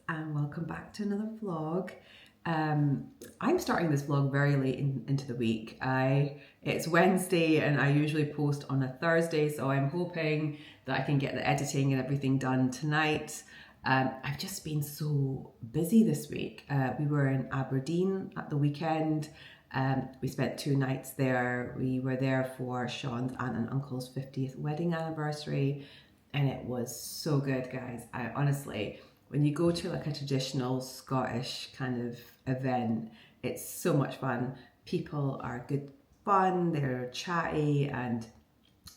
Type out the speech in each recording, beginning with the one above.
and welcome back to another vlog. I'm starting this vlog very late into the week. It's Wednesday and I usually post on a Thursday, so I'm hoping that I can get the editing and everything done tonight. I've just been so busy this week. We were in Aberdeen at the weekend. We spent 2 nights there. We were there for Sean's aunt and uncle's 50th wedding anniversary, and it was so good, guys. Honestly, when you go to like a traditional Scottish kind of event, it's so much fun. People are good fun, they're chatty, and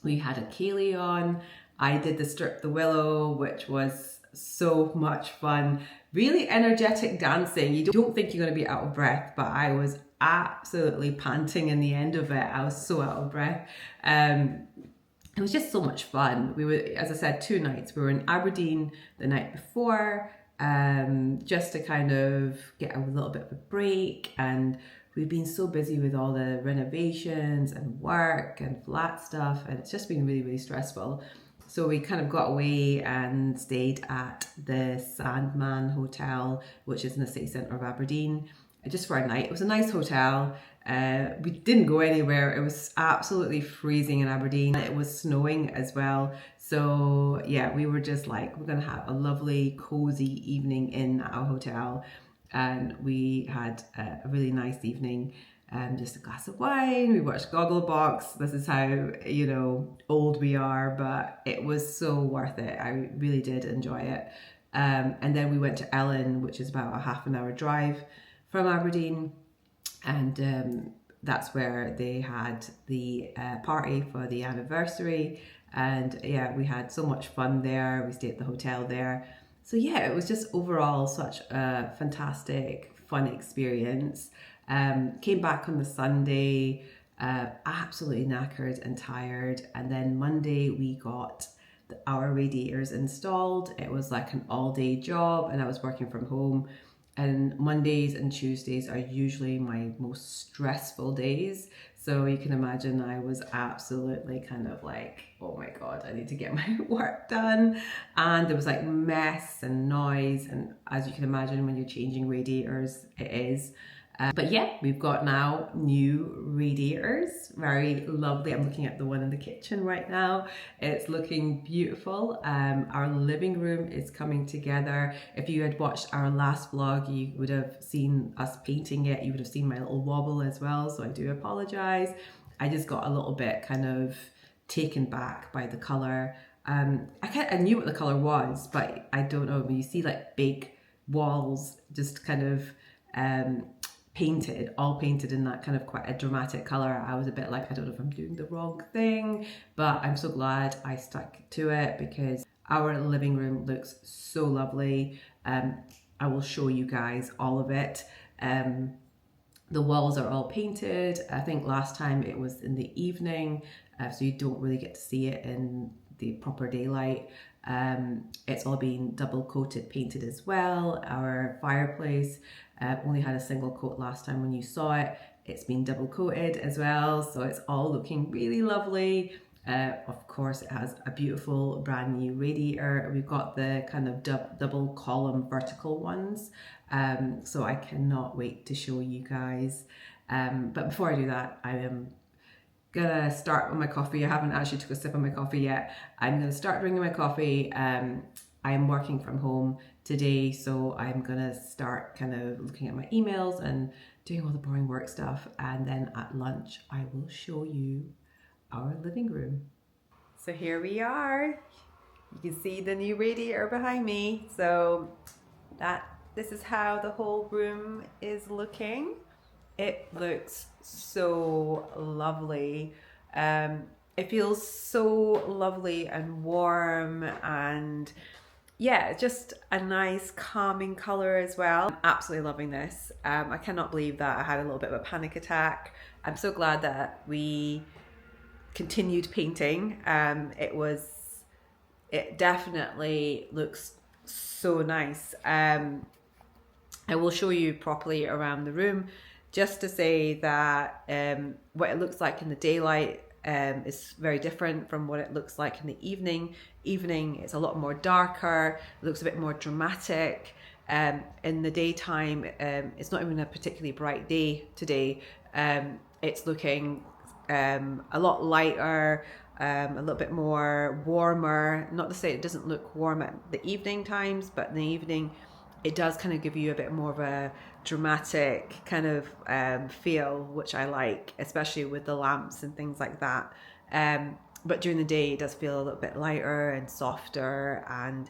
we had a ceilidh on. I did the Strip the Willow, which was so much fun. Really energetic dancing. You don't think you're going to be out of breath, but I was absolutely panting in the end of it. I was so out of breath. It was just so much fun. We were, as I said, 2 nights. We were in Aberdeen the night before, just to kind of get a little bit of a break. And we've been so busy with all the renovations and work and flat stuff, and it's just been really, really stressful. So we kind of got away and stayed at the Sandman Hotel, which is in the city centre of Aberdeen, just for a night. It was a nice hotel. We didn't go anywhere. It was absolutely freezing in Aberdeen. It was snowing as well. So yeah, we were just like, we're gonna have a lovely cozy evening in our hotel. And we had a really nice evening. Just a glass of wine. We watched Gogglebox. This is how, you know, old we are, but it was so worth it. I really did enjoy it. And then we went to Ellon, which is about a half-an-hour drive from Aberdeen, and that's where they had the party for the anniversary. And yeah, we had so much fun there. We stayed at the hotel there. So yeah, it was just overall such a fantastic, fun experience. Came back on the Sunday, absolutely knackered and tired. And then Monday we got our radiators installed. It was like an all-day job, and I was working from home. And Mondays and Tuesdays are usually my most stressful days. So you can imagine I was absolutely kind of like, oh my God, I need to get my work done. And there was like mess and noise. And as you can imagine, when you're changing radiators, it is. But yeah, we've got now new radiators, very lovely. I'm looking at the one in the kitchen right now. It's looking beautiful. Our living room is coming together. If you had watched our last vlog, you would have seen us painting it. You would have seen my little wobble as well, so I do apologize. I just got a little bit kind of taken back by the color. I knew what the color was, but I don't know, when you see like big walls just kind of all painted in that kind of quite a dramatic color, I was a bit like, I don't know if I'm doing the wrong thing, but I'm so glad I stuck to it because our living room looks so lovely. I will show you guys all of it. The walls are all painted. I think last time it was in the evening, so you don't really get to see it in the proper daylight. It's all been double coated, painted as well. Our fireplace only had a single coat last time when you saw it. It's been double coated as well, so it's all looking really lovely. Of course, it has a beautiful brand new radiator. We've got the kind of double column vertical ones, so I cannot wait to show you guys. But before I do that, I am gonna start with my coffee. I haven't actually took a sip of my coffee yet. I'm gonna start drinking my coffee. I'm working from home today, so I'm gonna start kind of looking at my emails and doing all the boring work stuff, and then at lunch I will show you our living room. So here we are. You can see the new radiator behind me. So this is how the whole room is looking. It looks so lovely. It feels so lovely and warm, and yeah, just a nice calming color as well. I'm absolutely loving this. I cannot believe that I had a little bit of a panic attack. I'm so glad that we continued painting. It definitely looks so nice. I will show you properly around the room, just to say that what it looks like in the daylight is very different from what it looks like in the evening. It's a lot more darker, it looks a bit more dramatic. In the daytime, it's not even a particularly bright day today. It's looking a lot lighter, a little bit more warmer. Not to say it doesn't look warm at the evening times, but in the evening it does kind of give you a bit more of a dramatic kind of feel, which I like, especially with the lamps and things like that. But during the day it does feel a little bit lighter and softer, and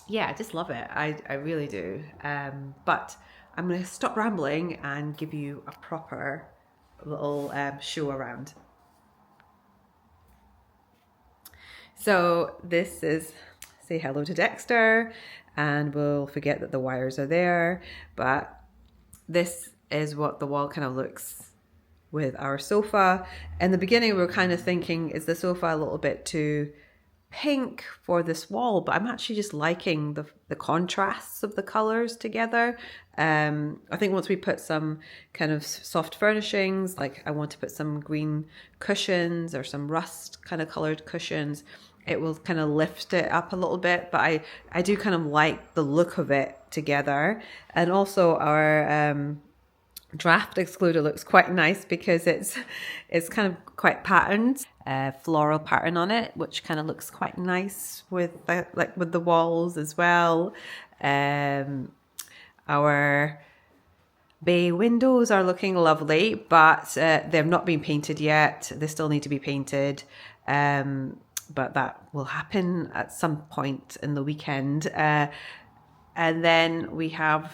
yeah, I just love it. I really do. But I'm going to stop rambling and give you a proper little show around. So this is, say hello to Dexter, and we'll forget that the wires are there, but this is what the wall kind of looks with our sofa. In the beginning we were kind of thinking, is the sofa a little bit too pink for this wall? But I'm actually just liking the contrasts of the colors together. I think once we put some kind of soft furnishings, like I want to put some green cushions or some rust kind of colored cushions, it will kind of lift it up a little bit. But I do kind of like the look of it together. And also our draft excluder looks quite nice because it's kind of quite patterned, floral pattern on it, which kind of looks quite nice with with the walls as well. Our bay windows are looking lovely, but they've not been painted yet. They still need to be painted, but that will happen at some point in the weekend. And then we have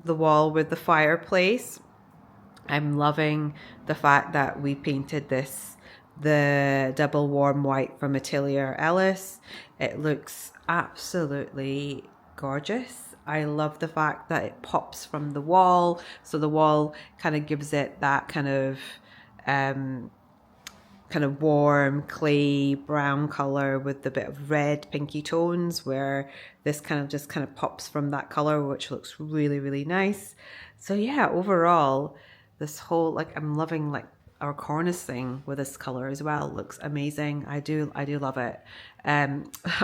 the wall with the fireplace. I'm loving the fact that we painted this the double warm white from Atelier Ellis. It looks absolutely gorgeous. I love the fact that it pops from the wall, so the wall kind of gives it that kind of warm clay brown color with a bit of red pinky tones, where this kind of pops from that color, which looks really, really nice. So yeah, overall this whole, I'm loving our cornicing with this color as well. It looks amazing. I do love it.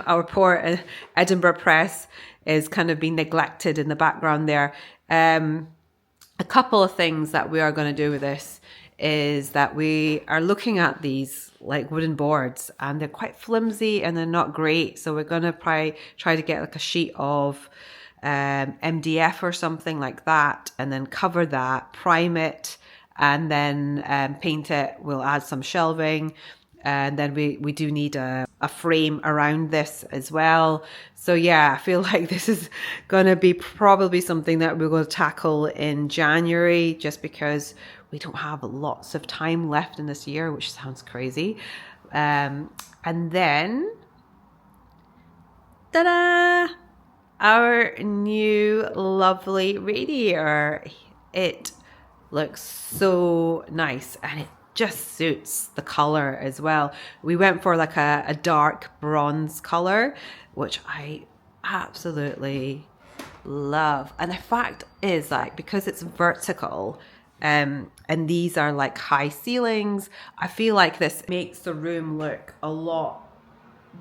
Our poor Edinburgh press is kind of being neglected in the background there. A couple of things that we are going to do with this is that we are looking at these wooden boards, and they're quite flimsy and they're not great. So we're going to try to get a sheet of MDF or something like that, and then cover that, prime it, and then paint it. We'll add some shelving, and then we do need a frame around this as well. So yeah, I feel like this is going to be probably something that we're going to tackle in January, just because we don't have lots of time left in this year, which sounds crazy. And then, ta-da! Our new lovely radiator. It looks so nice, and it just suits the color as well. We went for a dark bronze color, which I absolutely love. And the fact is that because it's vertical, and these are high ceilings, I feel like this makes the room look a lot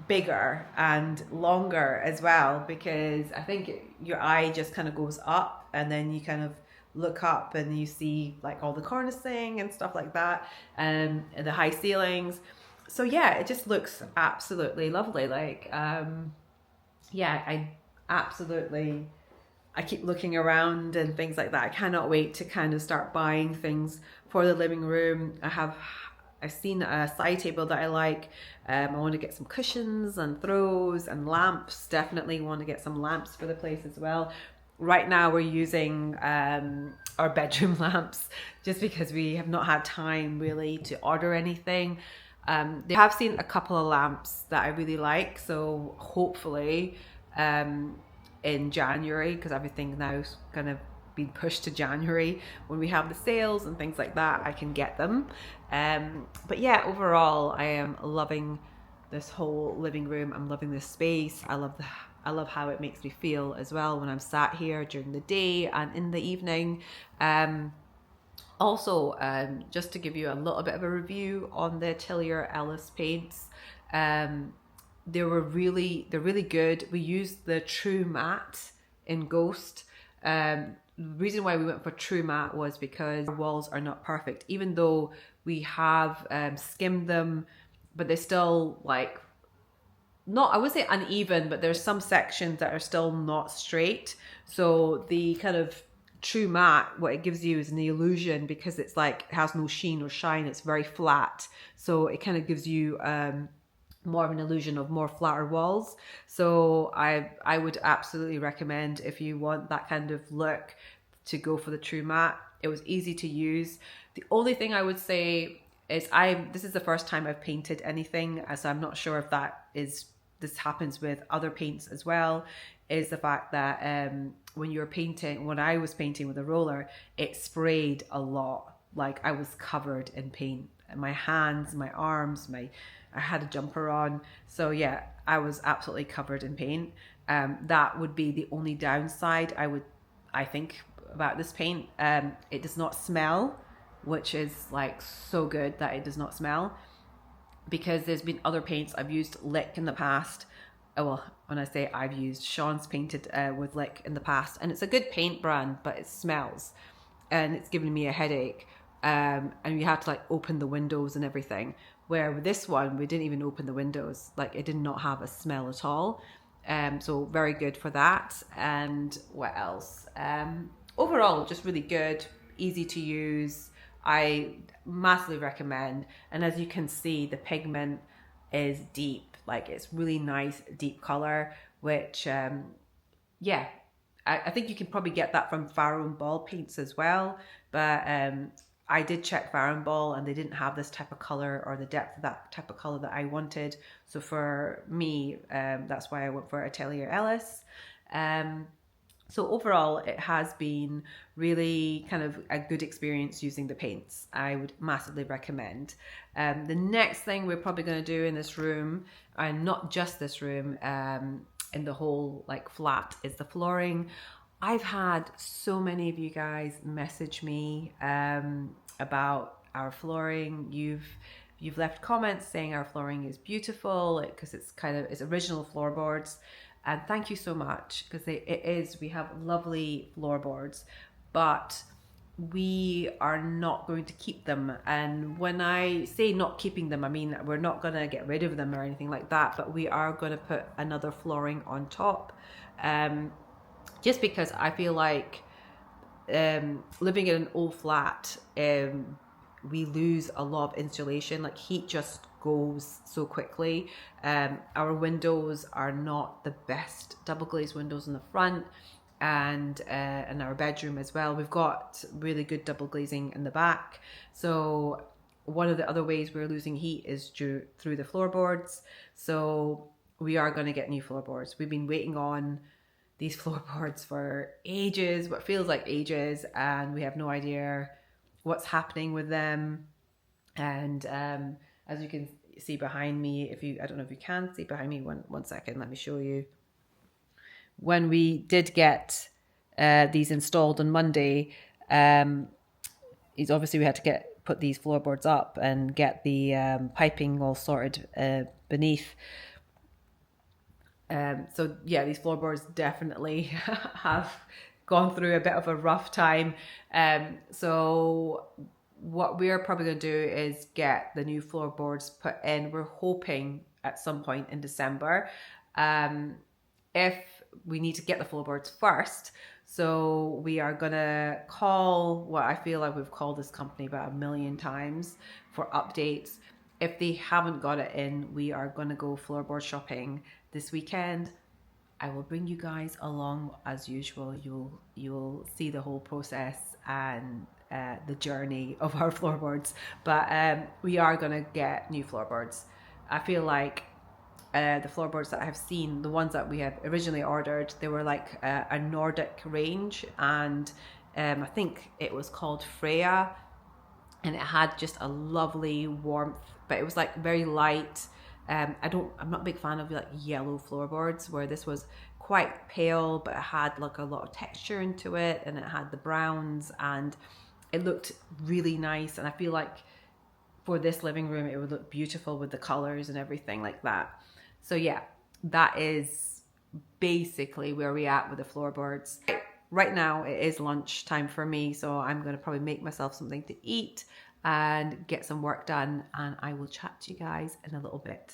bigger and longer as well, because I think your eye just kind of goes up, and then you kind of look up and you see all the cornicing and stuff like that, and the high ceilings. So yeah, it just looks absolutely lovely. Yeah, I keep looking around and things like that. I cannot wait to kind of start buying things for the living room. I've seen a side table that I like. I want to get some cushions and throws and lamps. Definitely want to get some lamps for the place as well. Right now we're using our bedroom lamps just because we have not had time really to order anything. They have seen a couple of lamps that I really like, so hopefully in January, because everything now is kind of been pushed to January when we have the sales and things like that, I can get them. But yeah, overall I am loving this whole living room. I'm loving this space. I love how it makes me feel as well when I'm sat here during the day and in the evening. Also, just to give you a little bit of a review on the Atelier Ellis paints, they're really good. We used the True Matte in Ghost. The reason why we went for True Matte was because our walls are not perfect, even though we have skimmed them, but they're still like not, I would say uneven, but there's some sections that are still not straight. So the kind of True Matte, what it gives you is an illusion, because it's like, it has no sheen or shine, it's very flat. So it kind of gives you more of an illusion of more flatter walls. So I would absolutely recommend, if you want that kind of look, to go for the True Matte. It was easy to use. The only thing I would say is this is the first time I've painted anything, so I'm not sure if this happens with other paints as well, is the fact that when I was painting with a roller, it sprayed a lot. Like, I was covered in paint. My hands, my arms, I had a jumper on. So yeah, I was absolutely covered in paint. That would be the only downside I think about this paint. It does not smell, which is like so good that it does not smell, because there's been other paints I've used Lick in the past. Well, when I say I've used, Sean's painted with Lick in the past, and it's a good paint brand, but it smells, and it's given me a headache. And you have to like open the windows and everything. Where with this one, we didn't even open the windows. Like, it did not have a smell at all. So very good for that. And what else? Overall, just really good, easy to use. I massively recommend. And as you can see, the pigment is deep. Like, it's really nice, deep color, which, yeah, I think you can probably get that from Farrow and Ball paints as well. But I did check Farrow and Ball, and they didn't have this type of color or the depth of that type of color that I wanted. So for me, that's why I went for Atelier Ellis. So overall, it has been really kind of a good experience using the paints. I would massively recommend. The next thing we're probably going to do in this room, and not just this room, in the whole like flat, is the flooring. I've had so many of you guys message me about our flooring. You've left comments saying our flooring is beautiful because it's original floorboards. And thank you so much, because we have lovely floorboards, but we are not going to keep them. And when I say not keeping them, I mean we're not going to get rid of them or anything like that, but we are going to put another flooring on top. Just because I feel like living in an old flat, we lose a lot of insulation. Like, heat just goes so quickly. Our windows are not the best double glazed windows in the front, and in our bedroom as well. We've got really good double glazing in the back. So one of the other ways we're losing heat is through the floorboards. So we are going to get new floorboards. We've been waiting on these floorboards for ages, what feels like ages, and we have no idea what's happening with them. And as you can see behind me, I don't know if you can see behind me, one second, let me show you. When we did get these installed on Monday, obviously we had to put these floorboards up and get the piping all sorted beneath. So yeah, these floorboards definitely have gone through a bit of a rough time. So what we're probably going to do is get the new floorboards put in. We're hoping at some point in December. If we need to get the floorboards first, so we are going to call what I feel like we've called this company about 1 million times for updates. If they haven't got it in, we are going to go floorboard shopping this weekend. I will bring you guys along as usual. You'll see the whole process and the journey of our floorboards. But we are going to get new floorboards. I feel like the floorboards that I have seen, the ones that we have originally ordered, they were like a Nordic range, and I think it was called Freya, and it had just a lovely warmth, but it was like very light. I'm not a big fan of like yellow floorboards, where this was quite pale, but it had like a lot of texture into it, and it had the browns, and it looked really nice. And I feel like for this living room, it would look beautiful with the colors and everything like that. So yeah, that is basically where we're at with the floorboards. Right now it is lunchtime for me, so I'm going to probably make myself something to eat and get some work done, and I will chat to you guys in a little bit.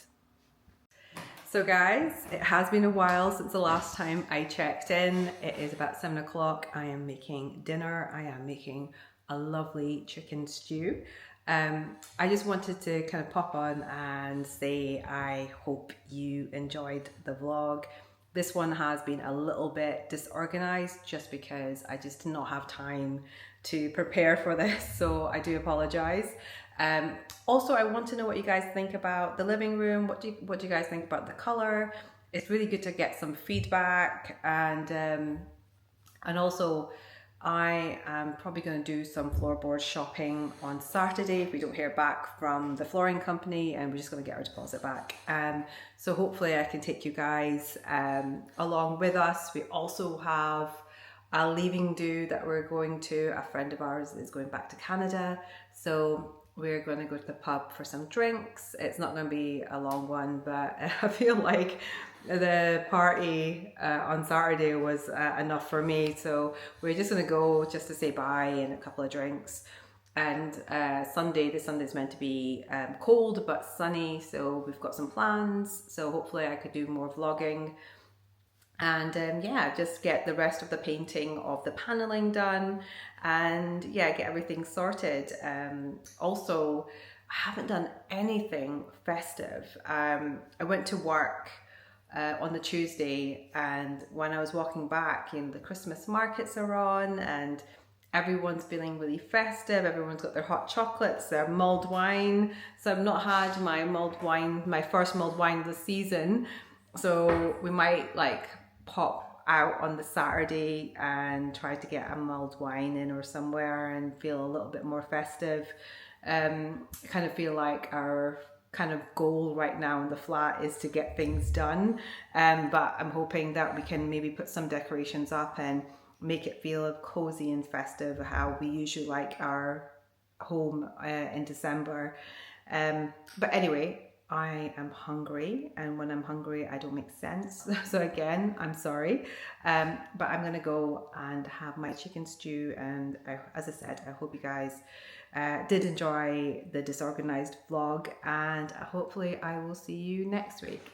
So guys, it has been a while since the last time I checked in. It is about 7 o'clock. I am making dinner. I am making a lovely chicken stew. I just wanted to kind of pop on and say I hope you enjoyed the vlog. This one has been a little bit disorganized just because I just did not have time to prepare for this, so I do apologize. Also, I want to know what you guys think about the living room. What do you guys think about the color? It's really good to get some feedback, and also I am probably going to do some floorboard shopping on Saturday if we don't hear back from the flooring company, and we're just going to get our deposit back. So hopefully I can take you guys along with us. We also have a leaving do that we're going to. A friend of ours is going back to Canada, so we're going to go to the pub for some drinks. It's not going to be a long one, but I feel like the party on Saturday was enough for me, so we're just going to go just to say bye and a couple of drinks. And this Sunday's meant to be cold but sunny, so we've got some plans, so hopefully I could do more vlogging. And yeah, just get the rest of the painting of the paneling done, and yeah, get everything sorted. Also, I haven't done anything festive. I went to work on the Tuesday, and when I was walking back, the Christmas markets are on and everyone's feeling really festive. Everyone's got their hot chocolates, their mulled wine. So I've not had my first mulled wine of the season. So we might pop out on the Saturday and try to get a mulled wine in or somewhere and feel a little bit more festive. Kind of feel like our kind of goal right now in the flat is to get things done, but I'm hoping that we can maybe put some decorations up and make it feel cozy and festive, how we usually like our home in December. But anyway, I am hungry, and when I'm hungry I don't make sense, so again I'm sorry, but I'm gonna go and have my chicken stew, and as I said, I hope you guys did enjoy the disorganized vlog, and hopefully I will see you next week.